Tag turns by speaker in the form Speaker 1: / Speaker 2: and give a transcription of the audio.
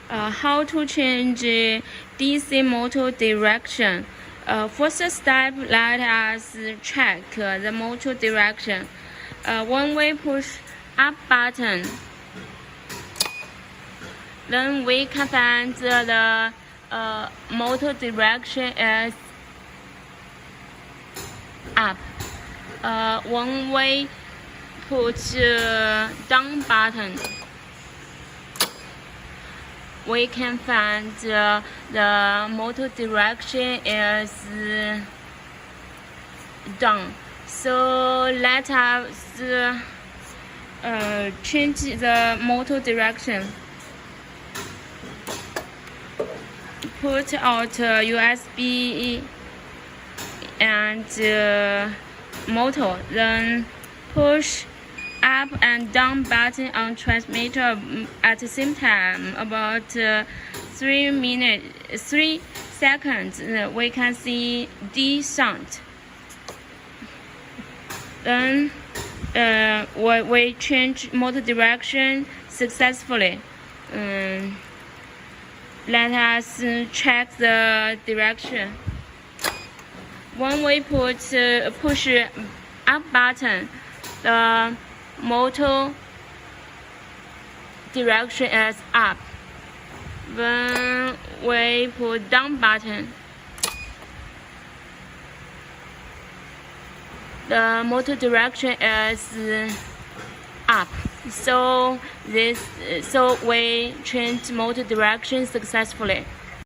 Speaker 1: How to change DC motor direction? First step, let us check the motor direction. When we push up button, then we can find the motor direction is up. When we put down button, we can find the motor direction is down. So let us change the motor direction. Put out USB and motor, then push up and down button on transmitter at the same time. About 3 seconds, we can see D sound. Then we change motor direction successfully. Let us check the direction. When we push up button, the motor direction is up. When we put down button, the motor direction is up. So we change motor direction successfully.